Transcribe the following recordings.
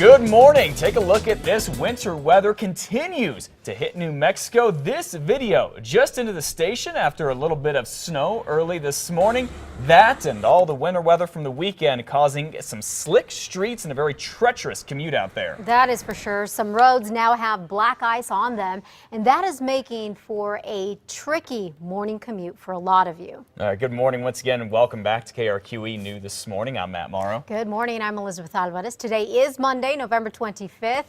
Good morning. Take a look at this. Winter weather continues to hit New Mexico. This video just into the station after a little bit of snow early this morning. That and all the winter weather from the weekend causing some slick streets and a very treacherous commute out there. That is for sure. Some roads now have black ice on them, and that is making for a tricky morning commute for a lot of you. Good morning once again, and welcome back to KRQE New This Morning. I'm Matt Morrow. Good morning. I'm Elizabeth Alvarez. Today is Monday, November 25th.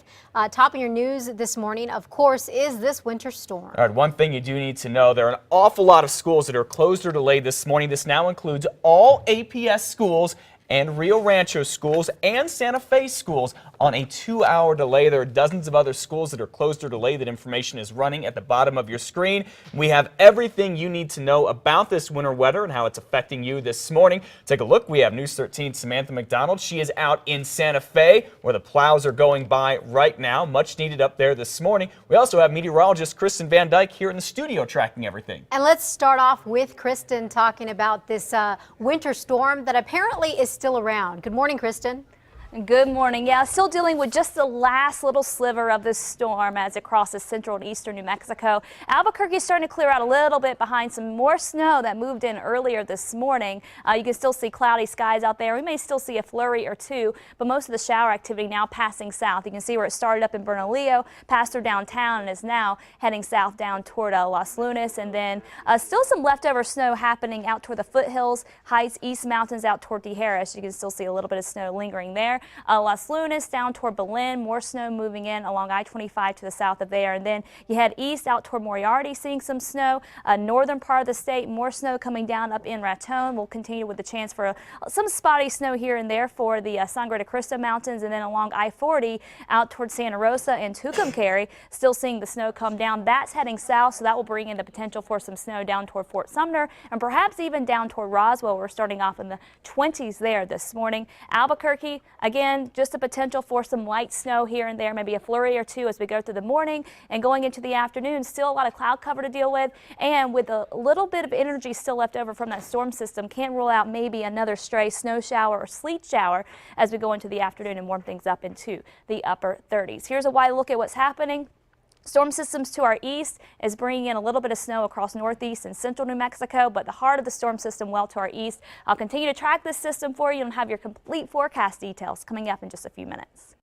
Top of your news this morning, of course, is this winter storm. All right, one thing you do need to know, there are an awful lot of schools that are closed or delayed this morning. This now includes all APS schools and Rio Rancho schools and Santa Fe schools on a 2-hour delay. There are dozens of other schools that are closed or delayed. That information is running at the bottom of your screen. We have everything you need to know about this winter weather and how it's affecting you this morning. Take a look. We have News 13's Samantha McDonald. She is out in Santa Fe where the plows are going by right now. Much needed up there this morning. We also have meteorologist Kristen Van Dyke here in the studio tracking everything. And let's start off with Kristen talking about this winter storm that apparently is still around. Good morning, Kristen. Good morning. Yeah, still dealing with just the last little sliver of this storm as it crosses central and eastern New Mexico. Albuquerque is starting to clear out a little bit behind some more snow that moved in earlier this morning. You can still see cloudy skies out there. We may still see a flurry or two, but most of the shower activity now passing south. You can see where it started up in Bernalillo, passed through downtown, and is now heading south down toward Las Lunas. And then still some leftover snow happening out toward the foothills, Heights, East Mountains out toward Tijeras. You can still see a little bit of snow lingering there. Las Lunas down toward Belen, more snow moving in along I-25 to the south of there. And then you head east out toward Moriarty, seeing some snow. Northern part of the state, more snow coming down up in Raton. We'll continue with the chance for some spotty snow here and there for the Sangre de Cristo Mountains. And then along I-40 out toward Santa Rosa and Tucumcari, still seeing the snow come down. That's heading south, so that will bring in the potential for some snow down toward Fort Sumner and perhaps even down toward Roswell. We're starting off in the 20s there this morning. Albuquerque, again, just a potential for some light snow here and there, maybe a flurry or two as we go through the morning and going into the afternoon. Still a lot of cloud cover to deal with, and with a little bit of energy still left over from that storm system, can't rule out maybe another stray snow shower or sleet shower as we go into the afternoon and warm things up into the upper 30s. Here's a wide look at what's happening. Storm systems to our east is bringing in a little bit of snow across northeast and central New Mexico, but the heart of the storm system well to our east. I'll continue to track this system for you and have your complete forecast details coming up in just a few minutes.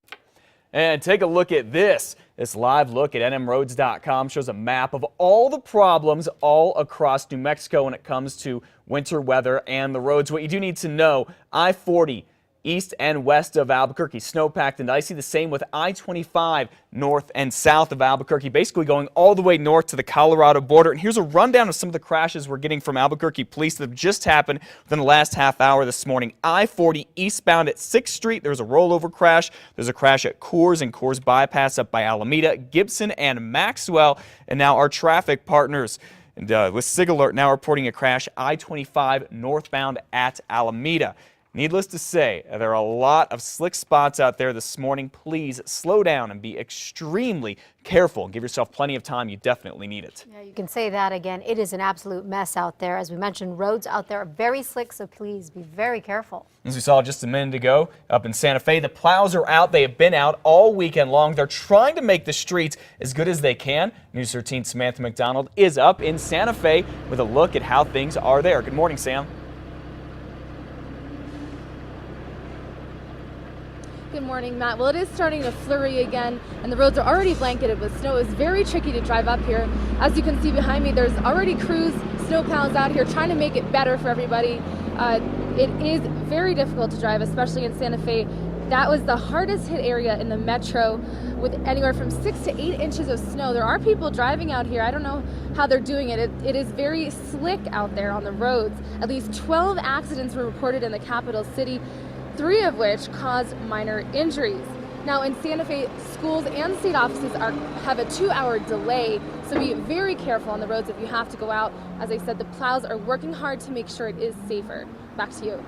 And take a look at this. This live look at nmroads.com shows a map of all the problems all across New Mexico when it comes to winter weather and the roads. What you do need to know, I-40 east and west of Albuquerque, snow-packed and icy. The same with I-25 north and south of Albuquerque, basically going all the way north to the Colorado border. And here's a rundown of some of the crashes we're getting from Albuquerque police that have just happened within the last half hour this morning. I-40 eastbound at 6th Street, there's a rollover crash. There's a crash at Coors and Coors Bypass up by Alameda, Gibson and Maxwell. And now our traffic partners with SigAlert now reporting a crash I-25 northbound at Alameda. Needless to say, there are a lot of slick spots out there this morning. Please slow down and be extremely careful. Give yourself plenty of time. You definitely need it. Yeah, you can say that again. It is an absolute mess out there. As we mentioned, roads out there are very slick, so please be very careful. As we saw just a minute ago up in Santa Fe, the plows are out. They have been out all weekend long. They're trying to make the streets as good as they can. News 13's Samantha McDonald is up in Santa Fe with a look at how things are there. Good morning, Sam. Good morning, Matt. Well, it is starting to flurry again, and the roads are already blanketed with snow. It's very tricky to drive up here. As you can see behind me, there's already crews, snowplows out here trying to make it better for everybody. It is very difficult to drive, especially in Santa Fe. That was the hardest hit area in the metro with anywhere from 6 to 8 inches of snow. There are people driving out here. I don't know how they're doing it. It is very slick out there on the roads. At least 12 accidents were reported in the capital city, 3 of which caused minor injuries. Now in Santa Fe, schools and state offices have a 2-hour delay, so be very careful on the roads if you have to go out. As I said, the plows are working hard to make sure it is safer. Back to you.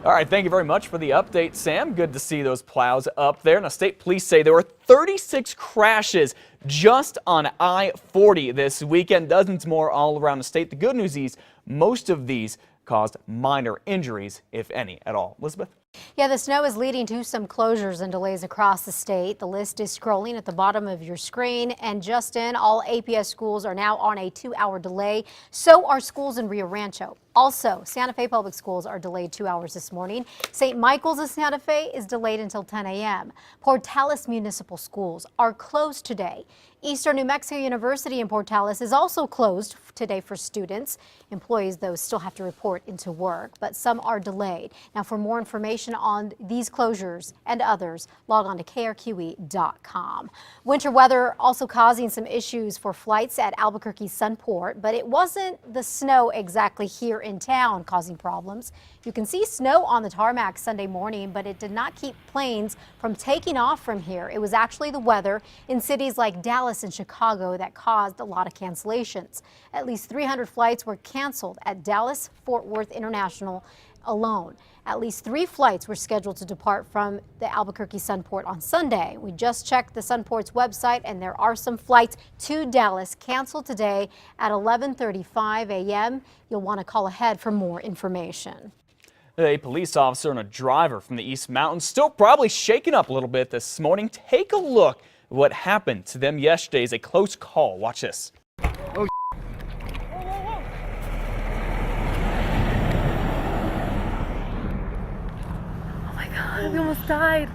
All right, thank you very much for the update, Sam. Good to see those plows up there. Now, state police say there were 36 crashes just on I-40 this weekend, dozens more all around the state. The good news is most of these caused minor injuries, if any at all. Elizabeth? Yeah, the snow is leading to some closures and delays across the state. The list is scrolling at the bottom of your screen. And just in, all APS schools are now on a 2-hour delay. So are schools in Rio Rancho. Also, Santa Fe Public Schools are delayed 2 hours this morning. St. Michael's of Santa Fe is delayed until 10 a.m. Portales Municipal Schools are closed today. Eastern New Mexico University in Portales is also closed today for students. Employees, though, still have to report into work, but some are delayed. Now, for more information on these closures and others, log on to KRQE.com. Winter weather also causing some issues for flights at Albuquerque Sunport, but it wasn't the snow exactly here in town causing problems. You can see snow on the tarmac Sunday morning, but it did not keep planes from taking off from here. It was actually the weather in cities like Dallas and Chicago that caused a lot of cancellations. At least 300 flights were canceled at Dallas Fort Worth International alone. At least 3 flights were scheduled to depart from the Albuquerque Sunport on Sunday. We just checked the Sunport's website, and there are some flights to Dallas canceled today at 11:35 a.m. You'll want to call ahead for more information. A police officer and a driver from the East Mountains still probably shaken up a little bit this morning. Take a look at what happened to them yesterday. It's a close call. Watch this. Oh, my God, we almost died.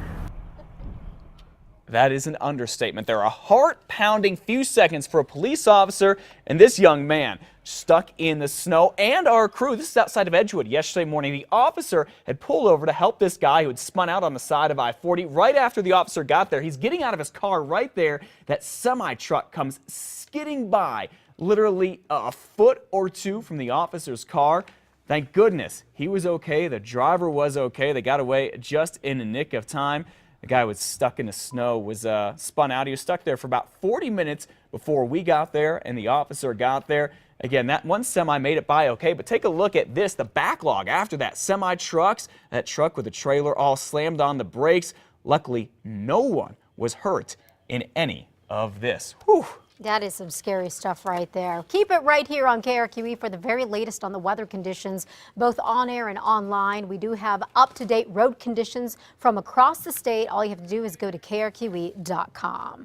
That is an understatement. There are a heart-pounding few seconds for a police officer and this young man stuck in the snow. And our crew, this is outside of Edgewood. Yesterday morning, the officer had pulled over to help this guy who had spun out on the side of I-40. Right after the officer got there, he's getting out of his car right there. That semi-truck comes skidding by, literally a foot or two from the officer's car. Thank goodness he was okay. The driver was okay. They got away just in the nick of time. The guy was stuck in the snow, was spun out. He was stuck there for about 40 minutes before we got there and the officer got there. Again, that one semi made it by okay, but take a look at this, the backlog after that. Semi-trucks, that truck with the trailer all slammed on the brakes. Luckily, no one was hurt in any of this. Whew. That is some scary stuff right there. Keep it right here on KRQE for the very latest on the weather conditions, both on air and online. We do have up-to-date road conditions from across the state. All you have to do is go to KRQE.com.